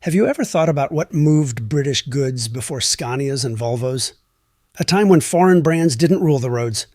Have you ever thought about what moved British goods before Scanias and Volvos? A time when foreign brands didn't rule the roads.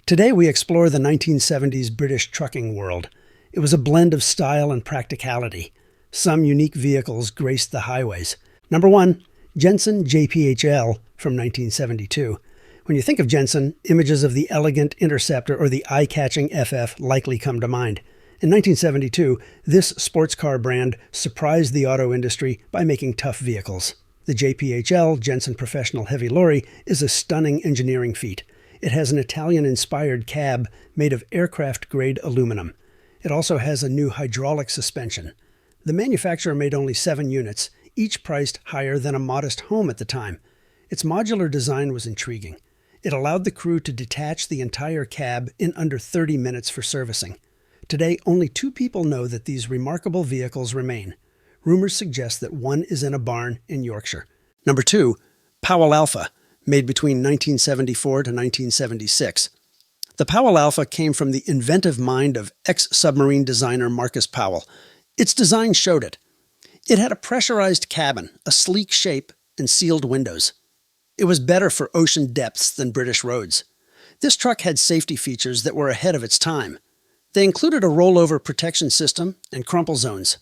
Today we explore the 1970s British trucking world. It was a blend of style and practicality. Some unique vehicles graced the highways. Number 1, Jensen JPHL from 1972. When you think of Jensen, images of the elegant Interceptor or the eye-catching FF likely come to mind. In 1972, this sports car brand surprised the auto industry by making tough vehicles. The JPHL, Jensen Professional Heavy Lorry, is a stunning engineering feat. It has an Italian-inspired cab made of aircraft-grade aluminum. It also has a new hydraulic suspension. The manufacturer made only 7 units, each priced higher than a modest home at the time. Its modular design was intriguing. It allowed the crew to detach the entire cab in under 30 minutes for servicing. Today, only 2 people know that these remarkable vehicles remain. Rumors suggest that one is in a barn in Yorkshire. Number 2, Powell Alpha, made between 1974 to 1976. The Powell Alpha came from the inventive mind of ex-submarine designer Marcus Powell. Its design showed it. It had a pressurized cabin, a sleek shape, and sealed windows. It was better for ocean depths than British roads. This truck had safety features that were ahead of its time. They included a rollover protection system and crumple zones.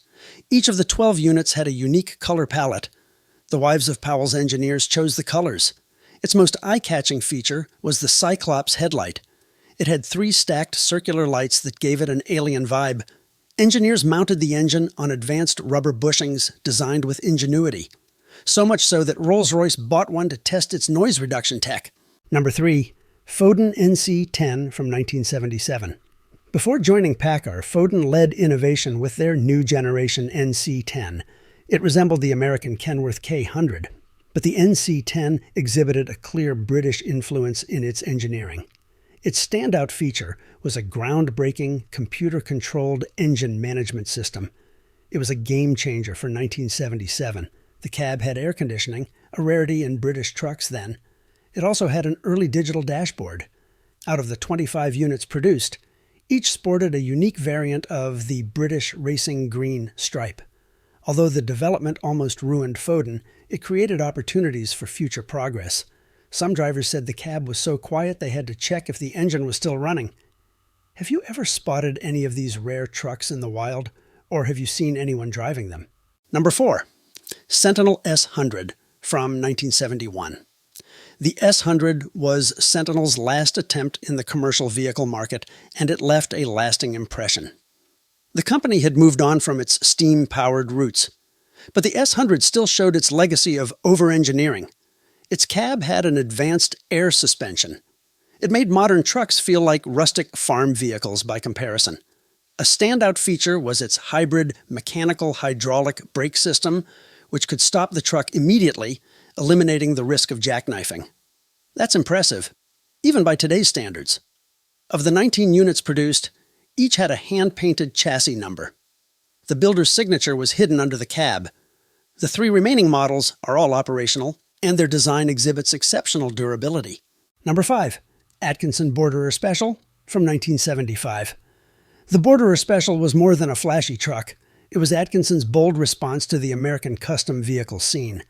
Each of the 12 units had a unique color palette. The wives of Powell's engineers chose the colors. Its most eye-catching feature was the Cyclops headlight. It had 3 stacked circular lights that gave it an alien vibe. Engineers mounted the engine on advanced rubber bushings designed with ingenuity. So much so that Rolls-Royce bought one to test its noise reduction tech. Number 3, Foden NC10 from 1977. Before joining PACCAR, Foden led innovation with their new generation NC10. It resembled the American Kenworth K100, but the NC10 exhibited a clear British influence in its engineering. Its standout feature was a groundbreaking, computer-controlled engine management system. It was a game-changer for 1977. The cab had air conditioning, a rarity in British trucks then. It also had an early digital dashboard. Out of the 25 units produced, each sported a unique variant of the British racing green stripe. Although the development almost ruined Foden, it created opportunities for future progress. Some drivers said the cab was so quiet they had to check if the engine was still running. Have you ever spotted any of these rare trucks in the wild, or have you seen anyone driving them? Number 4, Sentinel S100 from 1971. The S100 was Sentinel's last attempt in the commercial vehicle market, and it left a lasting impression. The company had moved on from its steam-powered roots, but the S100 still showed its legacy of over-engineering. Its cab had an advanced air suspension. It made modern trucks feel like rustic farm vehicles by comparison. A standout feature was its hybrid mechanical-hydraulic brake system, which could stop the truck immediately, eliminating the risk of jackknifing. That's impressive, even by today's standards. Of the 19 units produced, each had a hand-painted chassis number. The builder's signature was hidden under the cab. The 3 remaining models are all operational, and their design exhibits exceptional durability. Number 5, Atkinson Borderer Special from 1975. The Borderer Special was more than a flashy truck. It was Atkinson's bold response to the American custom vehicle scene.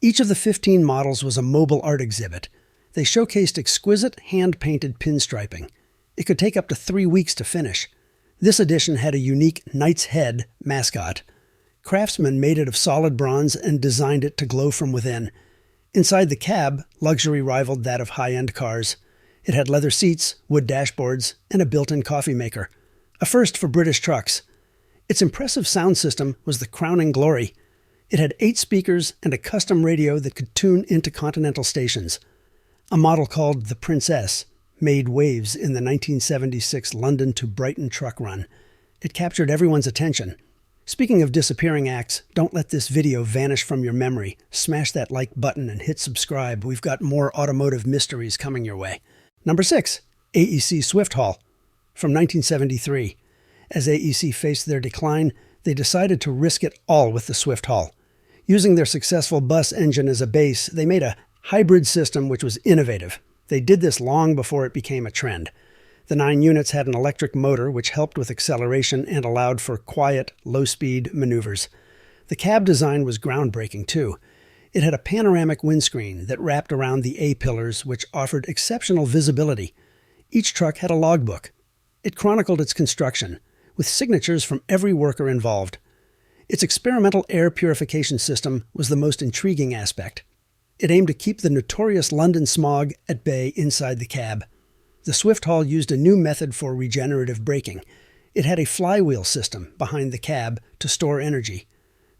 Each of the 15 models was a mobile art exhibit. They showcased exquisite hand-painted pinstriping. It could take up to 3 weeks to finish. This edition had a unique Knight's Head mascot. Craftsmen made it of solid bronze and designed it to glow from within. Inside the cab, luxury rivaled that of high-end cars. It had leather seats, wood dashboards, and a built-in coffee maker. A first for British trucks. Its impressive sound system was the crowning glory. It had 8 speakers and a custom radio that could tune intercontinental stations. A model called the Princess made waves in the 1976 London to Brighton truck run. It captured everyone's attention. Speaking of disappearing acts, don't let this video vanish from your memory. Smash that like button and hit subscribe. We've got more automotive mysteries coming your way. Number 6, AEC Swift Haul from 1973. As AEC faced their decline, they decided to risk it all with the Swift Haul. Using their successful bus engine as a base, they made a hybrid system which was innovative. They did this long before it became a trend. The 9 units had an electric motor which helped with acceleration and allowed for quiet, low-speed maneuvers. The cab design was groundbreaking, too. It had a panoramic windscreen that wrapped around the A-pillars, which offered exceptional visibility. Each truck had a logbook. It chronicled its construction, with signatures from every worker involved. Its experimental air purification system was the most intriguing aspect. It aimed to keep the notorious London smog at bay inside the cab. The Swift Haul used a new method for regenerative braking. It had a flywheel system behind the cab to store energy.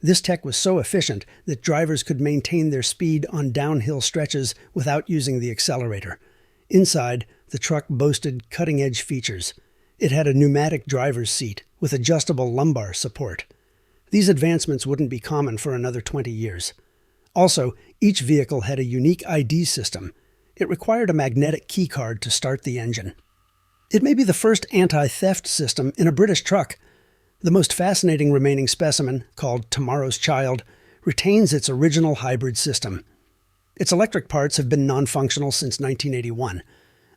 This tech was so efficient that drivers could maintain their speed on downhill stretches without using the accelerator. Inside, the truck boasted cutting-edge features. It had a pneumatic driver's seat with adjustable lumbar support. These advancements wouldn't be common for another 20 years. Also, each vehicle had a unique ID system. It required a magnetic keycard to start the engine. It may be the first anti-theft system in a British truck. The most fascinating remaining specimen, called Tomorrow's Child, retains its original hybrid system. Its electric parts have been non-functional since 1981.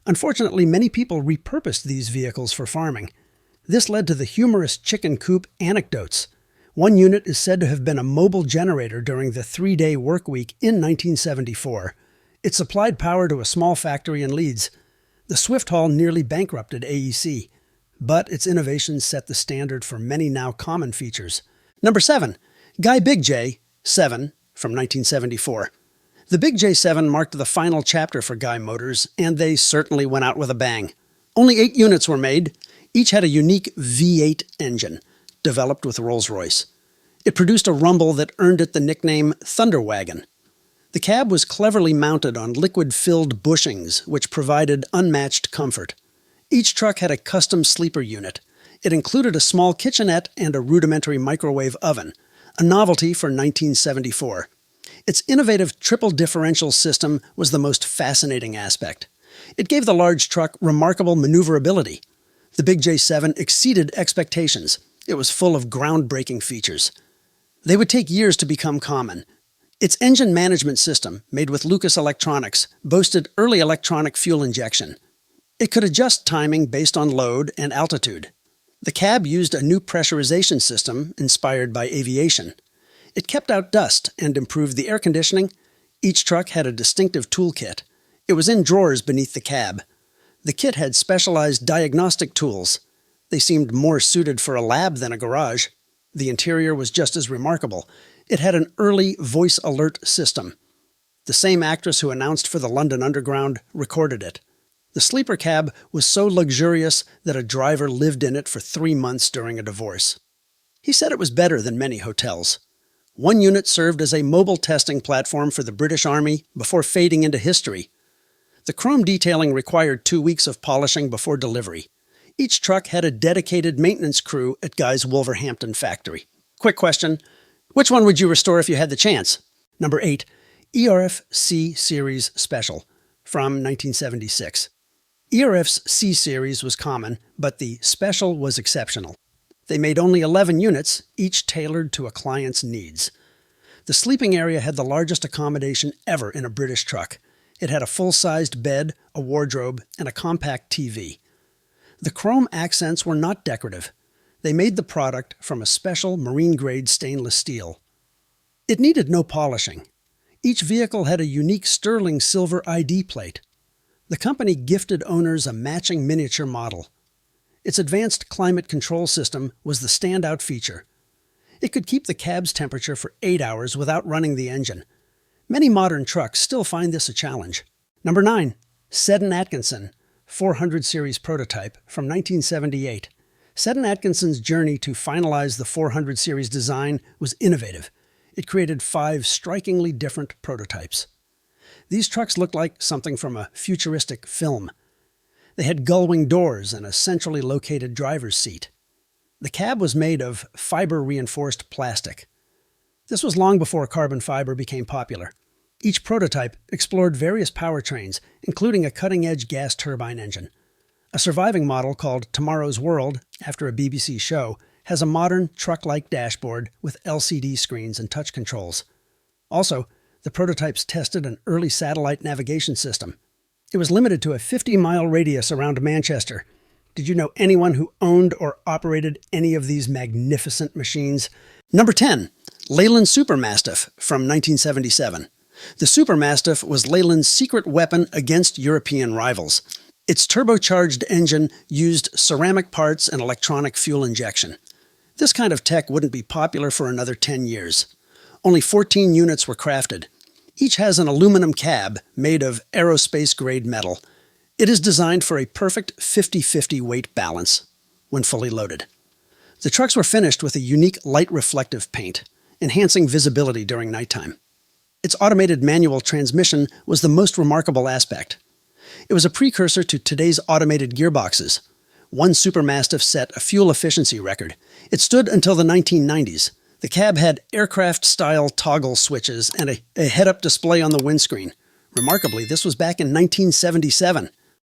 Unfortunately, many people repurposed these vehicles for farming. This led to the humorous chicken coop anecdotes. One unit is said to have been a mobile generator during the 3-day work week in 1974. It supplied power to a small factory in Leeds. The Swift Haul nearly bankrupted AEC, but its innovations set the standard for many now common features. Number 7. Guy Big J 7 from 1974. The Big J7 marked the final chapter for Guy Motors, and they certainly went out with a bang. Only 8 units were made. Each had a unique V8 engine, developed with Rolls-Royce. It produced a rumble that earned it the nickname Thunderwagon. The cab was cleverly mounted on liquid-filled bushings, which provided unmatched comfort. Each truck had a custom sleeper unit. It included a small kitchenette and a rudimentary microwave oven, a novelty for 1974. Its innovative triple differential system was the most fascinating aspect. It gave the large truck remarkable maneuverability. The Big J7 exceeded expectations. It was full of groundbreaking features. They would take years to become common. Its engine management system, made with Lucas Electronics, boasted early electronic fuel injection. It could adjust timing based on load and altitude. The cab used a new pressurization system inspired by aviation. It kept out dust and improved the air conditioning. Each truck had a distinctive toolkit. It was in drawers beneath the cab. The kit had specialized diagnostic tools. They seemed more suited for a lab than a garage. The interior was just as remarkable. It had an early voice alert system. The same actress who announced for the London Underground recorded it. The sleeper cab was so luxurious that a driver lived in it for 3 months during a divorce. He said it was better than many hotels. One unit served as a mobile testing platform for the British Army before fading into history. The chrome detailing required 2 weeks of polishing before delivery. Each truck had a dedicated maintenance crew at Guy's Wolverhampton factory. Quick question. Which one would you restore if you had the chance? Number 8. ERF C-Series Special from 1976. ERF's C-Series was common, but the Special was exceptional. They made only 11 units, each tailored to a client's needs. The sleeping area had the largest accommodation ever in a British truck. It had a full-sized bed, a wardrobe, and a compact TV. The chrome accents were not decorative. They made the product from a special marine-grade stainless steel. It needed no polishing. Each vehicle had a unique sterling silver ID plate. The company gifted owners a matching miniature model. Its advanced climate control system was the standout feature. It could keep the cab's temperature for 8 hours without running the engine. Many modern trucks still find this a challenge. Number 9. Seddon Atkinson 400 Series Prototype from 1978. Seddon Atkinson's journey to finalize the 400 Series design was innovative. It created 5 strikingly different prototypes. These trucks looked like something from a futuristic film. They had gull-wing doors and a centrally located driver's seat. The cab was made of fiber-reinforced plastic. This was long before carbon fiber became popular. Each prototype explored various powertrains, including a cutting-edge gas turbine engine. A surviving model called Tomorrow's World, after a BBC show, has a modern truck-like dashboard with LCD screens and touch controls. Also, the prototypes tested an early satellite navigation system. It was limited to a 50-mile radius around Manchester. Did you know anyone who owned or operated any of these magnificent machines? Number 10. Leyland Supermastiff from 1977. The Supermastiff was Leyland's secret weapon against European rivals. Its turbocharged engine used ceramic parts and electronic fuel injection. This kind of tech wouldn't be popular for another 10 years. Only 14 units were crafted. Each has an aluminum cab made of aerospace-grade metal. It is designed for a perfect 50-50 weight balance when fully loaded. The trucks were finished with a unique light reflective paint, enhancing visibility during nighttime. Its automated manual transmission was the most remarkable aspect. It was a precursor to today's automated gearboxes. One Supermastiff set a fuel efficiency record. It stood until the 1990s. The cab had aircraft-style toggle switches and a head-up display on the windscreen. Remarkably, this was back in 1977.